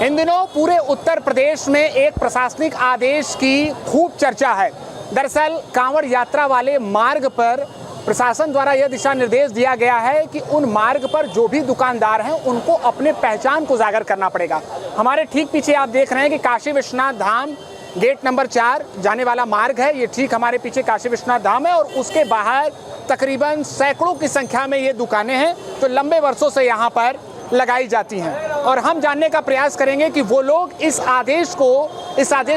इन दिनों पूरे उत्तर प्रदेश में एक प्रशासनिक आदेश की खूब चर्चा है। दरअसल कांवड़ यात्रा वाले मार्ग पर प्रशासन द्वारा यह दिशा निर्देश दिया गया है कि उन मार्ग पर जो भी दुकानदार हैं उनको अपने पहचान को उजागर करना पड़ेगा। हमारे ठीक पीछे आप देख रहे हैं कि काशी विश्वनाथ धाम गेट नंबर 4 जाने वाला मार्ग है। ये ठीक हमारे पीछे काशी विश्वनाथ धाम है और उसके बाहर तकरीबन सैकड़ों की संख्या में ये दुकानें हैं जो लंबे वर्षों से यहाँ पर लगाई जाती हैं। और हम जानने का प्रयास करेंगे कि वो लोग इस आदेश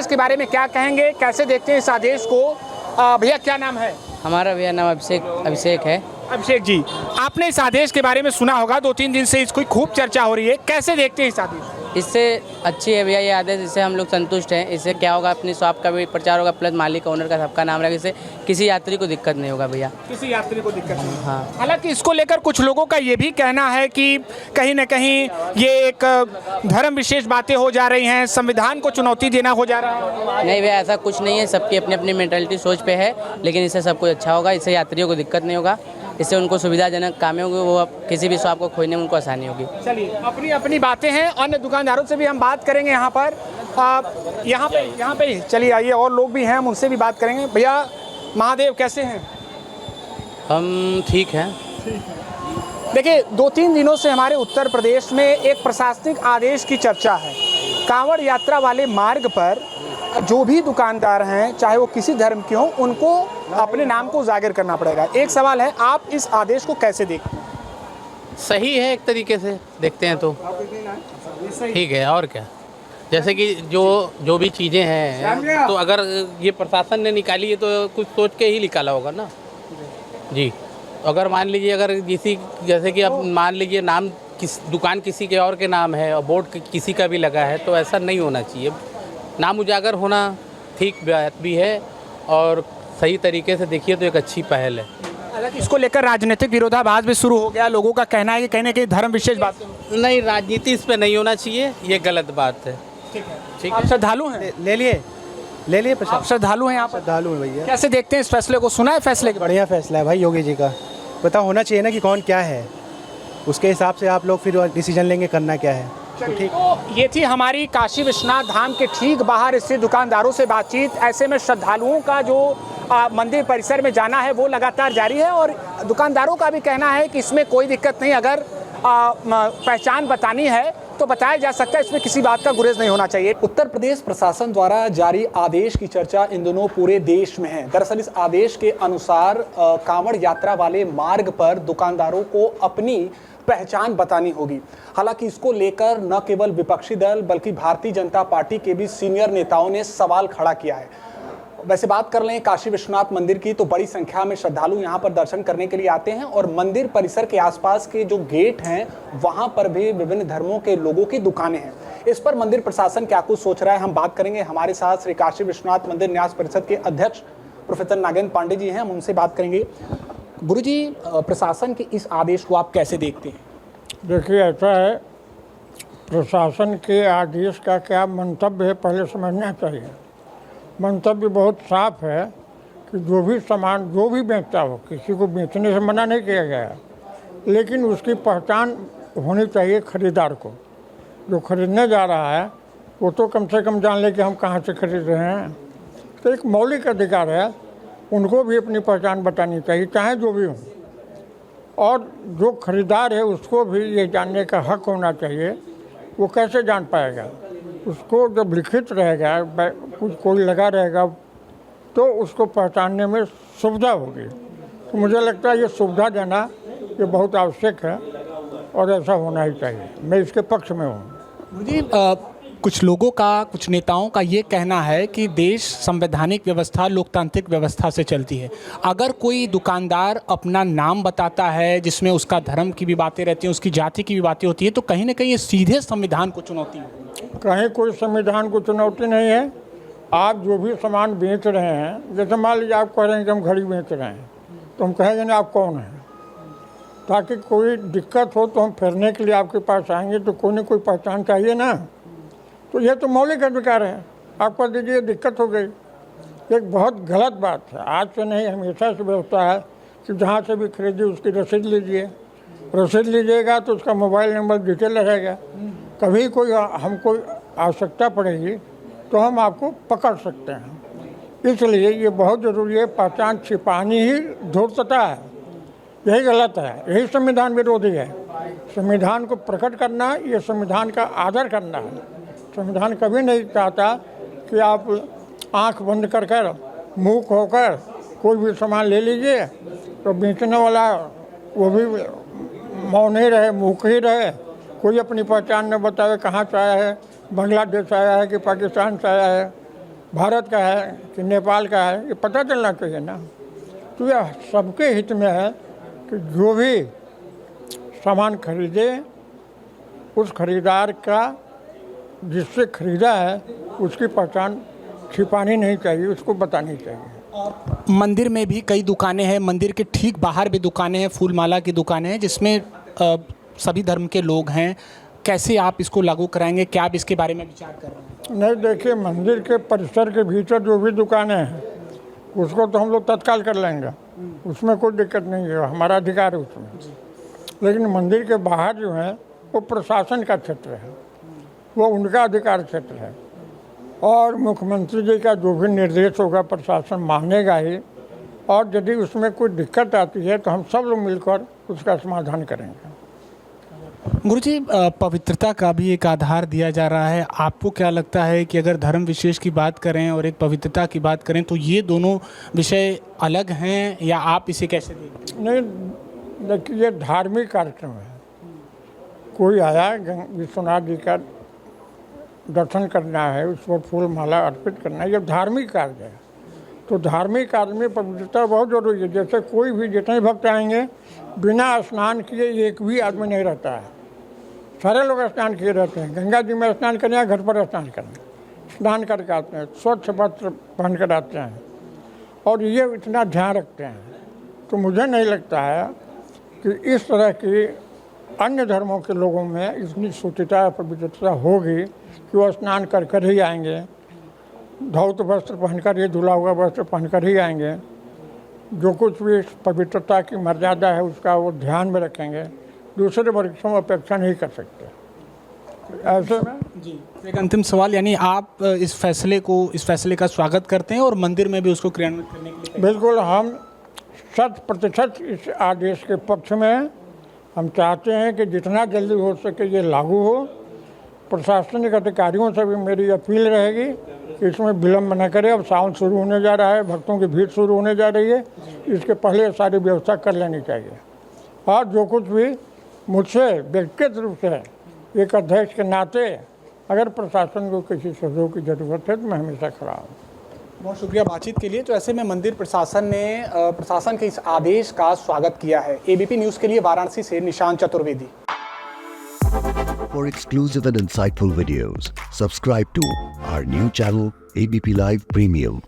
के बारे में क्या कहेंगे, कैसे देखते हैं इस आदेश को। भैया क्या नाम है? हमारा भैया नाम अभिषेक है। अभिषेक जी, आपने इस आदेश के बारे में सुना होगा, 2-3 दिन से इसकी खूब चर्चा हो रही है, कैसे देखते हैं इस आदेश? इससे अच्छी है भैया ये आदेश, इससे हम लोग संतुष्ट हैं। इससे क्या होगा, अपनी शॉप का भी प्रचार होगा, प्लस मालिक ओनर का सबका नाम रहेगा। इससे किसी यात्री को दिक्कत नहीं होगा भैया, किसी यात्री को दिक्कत नहीं। हाँ। हालांकि इसको लेकर कुछ लोगों का ये भी कहना है कि कहीं ना कहीं ये एक धर्म विशेष बातें हो जा रही हैं, संविधान को चुनौती देना हो जा रहा है। नहीं भैया, ऐसा कुछ नहीं है, सबकी अपनी अपनी मेंटालिटी सोच पे है, लेकिन इससे सब कुछ अच्छा होगा। इससे यात्रियों को दिक्कत नहीं होगा, इससे उनको सुविधाजनक काम होगी, वो किसी भी शॉप को खोजने में उनको आसानी होगी। चलिए, अपनी अपनी बातें हैं, अन्य दुकानदारों से भी हम बात करेंगे यहाँ पर। यहाँ पे चलिए आइए, और लोग भी हैं, हम उनसे भी बात करेंगे। भैया महादेव, कैसे हैं? हम ठीक हैं। देखिए, 2-3 दिनों से हमारे उत्तर प्रदेश में एक प्रशासनिक आदेश की चर्चा है। कांवड़ यात्रा वाले मार्ग पर जो भी दुकानदार हैं, चाहे वो किसी धर्म के हों, उनको अपने नाम को उजागर करना पड़ेगा। एक सवाल है, आप इस आदेश को कैसे देखते हैं? सही है, एक तरीके से देखते हैं तो ठीक है। और क्या, जैसे कि जो भी चीज़ें हैं, तो अगर ये प्रशासन ने निकाली है तो कुछ सोच के ही निकाला होगा ना जी। अगर मान लीजिए, अगर जैसे कि अब मान लीजिए नाम दुकान किसी के और के नाम है और बोर्ड किसी का भी लगा है, तो ऐसा नहीं होना चाहिए। नाम उजागर होना ठीक बात भी है, और सही तरीके से देखिए तो एक अच्छी पहल है। हालांकि इसको लेकर राजनीतिक विरोधाभास भी शुरू हो गया। लोगों का कहना है कि कहीं ना कहीं धर्म विशेष बात नहीं, राजनीति इस पे नहीं होना चाहिए, ये गलत बात है। ठीक है। आप श्रद्धालु हैं? ले लिए प्रसाद। आप श्रद्धालु हैं? आप श्रद्धालु हैं भैया। कैसे देखते हैं इस फैसले को? सुना है फैसले के? बढ़िया फैसला है भाई योगी जी का। पता होना चाहिए ना कि कौन क्या है, उसके हिसाब से आप लोग फिर डिसीजन लेंगे करना क्या है। तो ये थी हमारी काशी विश्वनाथ धाम के ठीक बाहर स्थित दुकानदारों से बातचीत। ऐसे में श्रद्धालुओं का जो मंदिर परिसर में जाना है वो लगातार जारी है, और दुकानदारों का भी कहना है कि इसमें कोई दिक्कत नहीं। अगर पहचान बतानी है तो बताया जा सकता है, इसमें किसी बात का गुरेज नहीं होना चाहिए। उत्तर प्रदेश प्रशासन द्वारा जारी आदेश की चर्चा इन दिनों पूरे देश में है। दरअसल इस आदेश के अनुसार कांवड़ यात्रा वाले मार्ग पर दुकानदारों को अपनी पहचान बतानी होगी। हालांकि इसको लेकर न केवल विपक्षी दल बल्कि भारतीय जनता पार्टी के भी सीनियर नेताओं ने सवाल खड़ा किया है। वैसे बात कर लें काशी विश्वनाथ मंदिर की, तो बड़ी संख्या में श्रद्धालु यहाँ पर दर्शन करने के लिए आते हैं, और मंदिर परिसर के आसपास के जो गेट हैं वहाँ पर भी विभिन्न धर्मों के लोगों की दुकानें हैं। इस पर मंदिर प्रशासन क्या कुछ सोच रहा है, हम बात करेंगे। हमारे साथ श्री काशी विश्वनाथ मंदिर न्यास परिषद के अध्यक्ष प्रोफेसर नागेंद्र पांडे जी हैं, हम उनसे बात करेंगे। गुरु जी, प्रशासन के इस आदेश को आप कैसे देखते हैं? देखिए, ऐसा है, प्रशासन के आदेश का क्या मंतव्य है पहले समझना चाहिए। मंतव्य बहुत साफ है कि जो भी सामान जो भी बेचता हो, किसी को बेचने से मना नहीं किया गया, लेकिन उसकी पहचान होनी चाहिए खरीदार को। जो खरीदने जा रहा है वो तो कम से कम जान ले कि हम कहाँ से खरीद रहे हैं। तो एक मौलिक अधिकार है, उनको भी अपनी पहचान बतानी चाहिए, चाहे जो भी हो। और जो खरीदार है उसको भी ये जानने का हक होना चाहिए। वो कैसे जान पाएगा? उसको जब लिखित रहेगा, कुछ कोई लगा रहेगा, तो उसको पहचानने में सुविधा होगी। तो मुझे लगता है ये सुविधा देना ये बहुत आवश्यक है, और ऐसा होना ही चाहिए। मैं इसके पक्ष में हूँ। जी, कुछ लोगों का, कुछ नेताओं का ये कहना है कि देश संवैधानिक व्यवस्था, लोकतांत्रिक व्यवस्था से चलती है। अगर कोई दुकानदार अपना नाम बताता है जिसमें उसका धर्म की भी बातें रहती हैं, उसकी जाति की भी बातें होती है, तो कहीं ना कहीं ये सीधे संविधान को चुनौती है। कहीं कोई संविधान को चुनौती नहीं है। आप जो भी सामान बेच रहे हैं, जैसे मान लीजिए आप कह रहे हैं कि हम घड़ी बेच रहे हैं, तो हम कहेंगे ना आप कौन हैं, ताकि कोई दिक्कत हो तो हम फिरने के लिए आपके पास आएंगे, तो कोई ना कोई पहचान चाहिए ना। तो ये तो मौलिक अधिकार है। आप कह दीजिए दिक्कत हो गई, एक बहुत गलत बात है। आज से नहीं, हमेशा से व्यवस्था है कि जहाँ से भी खरीदिए उसकी रसीद लीजिए। रसीद लीजिएगा तो उसका मोबाइल नंबर डिटेल रहेगा, कभी कोई हमको आवश्यकता पड़ेगी तो हम आपको पकड़ सकते हैं। इसलिए ये बहुत ज़रूरी है, पहचान छिपानी ही धूर्तता है, यही गलत है, यही संविधान विरोधी है। संविधान को प्रकट करना, ये संविधान का आदर करना है। संविधान कभी नहीं चाहता कि आप आंख बंद कर कर मूक होकर कोई भी सामान ले लीजिए तो बेचने वाला वो भी मौन ही रहे, मूक ही रहे, कोई अपनी पहचान न बतावे कहाँ से आया है, बांग्लादेश से आया है कि पाकिस्तान से आया है, भारत का है कि नेपाल का है, ये पता चलना चाहिए ना। तो यह सबके हित में है कि जो भी सामान खरीदे उस खरीदार का जिससे खरीदा है उसकी पहचान छिपानी नहीं चाहिए, उसको बतानी चाहिए। मंदिर में भी कई दुकानें हैं, मंदिर के ठीक बाहर भी दुकानें हैं, फूलमाला की दुकानें हैं जिसमें सभी धर्म के लोग हैं। कैसे आप इसको लागू कराएंगे, क्या आप इसके बारे में विचार कर रहे हैं? नहीं, देखिए, मंदिर के परिसर के भीतर जो भी दुकानें हैं उसको तो हम लोग तत्काल कर लेंगे, उसमें कोई दिक्कत नहीं है, हमारा अधिकार है उसमें। लेकिन मंदिर के बाहर जो है वो प्रशासन का क्षेत्र है, वो उनका अधिकार क्षेत्र है और मुख्यमंत्री जी का जो भी निर्देश होगा प्रशासन मानेगा ही, और यदि उसमें कोई दिक्कत आती है तो हम सब लोग मिलकर उसका समाधान करेंगे। गुरुजी, पवित्रता का भी एक आधार दिया जा रहा है। आपको क्या लगता है कि अगर धर्म विशेष की बात करें और एक पवित्रता की बात करें तो ये दोनों विषय अलग हैं या आप इसे कैसे देखते हैं? नहीं, देखिए, ये धार्मिक कार्यक्रम है। कोई आया विश्वनाथ जी का दर्शन करना है, उसको फूल माला अर्पित करना है, ये धार्मिक कार्य है। तो धार्मिक कार्य में पवित्रता बहुत जरूरी है। जैसे कोई भी जितने भक्त आएंगे बिना स्नान किए एक भी आदमी नहीं रहता है, सारे लोग स्नान किए रहते हैं। गंगा जी में स्नान करने या घर पर स्नान करने, स्नान करके आते हैं, स्वच्छ वस्त्र पहन कर आते हैं और ये इतना ध्यान रखते हैं। तो मुझे नहीं लगता है कि इस तरह की अन्य धर्मों के लोगों में इतनी शुचिता पवित्रता होगी कि वो स्नान कर कर ही आएंगे, धौत वस्त्र पहनकर, ये धुला हुआ वस्त्र पहनकर ही आएंगे। जो कुछ भी पवित्रता की मर्यादा है उसका वो ध्यान में रखेंगे, दूसरे वर्ग से अपेक्षा नहीं कर सकते। ऐसे में जी, एक अंतिम सवाल, यानी आप इस फैसले का स्वागत करते हैं और मंदिर में भी उसको क्रियान्वित करने के लिए? बिल्कुल, हम 100% इस आदेश के पक्ष में हैं। हम चाहते हैं कि जितना जल्दी हो सके ये लागू हो। प्रशासनिक अधिकारियों से भी मेरी अपील रहेगी कि इसमें विलम्ब न करें। अब सावन शुरू होने जा रहा है, भक्तों की भीड़ शुरू होने जा रही है, इसके पहले सारी व्यवस्था कर लेनी चाहिए। और जो कुछ भी मुझसे व्यक्तिगत रूप से एक अध्यक्ष के नाते अगर प्रशासन को किसी सहयोग की ज़रूरत है तो मैं हमेशा खड़ा हूँ। बहुत शुक्रिया बातचीत के लिए। तो ऐसे में मंदिर प्रशासन ने प्रशासन के इस आदेश का स्वागत किया है। एबीपी न्यूज़ के लिए वाराणसी से Nishant Chaturvedi. For exclusive and insightful videos, subscribe to our new channel ABP Live Premium.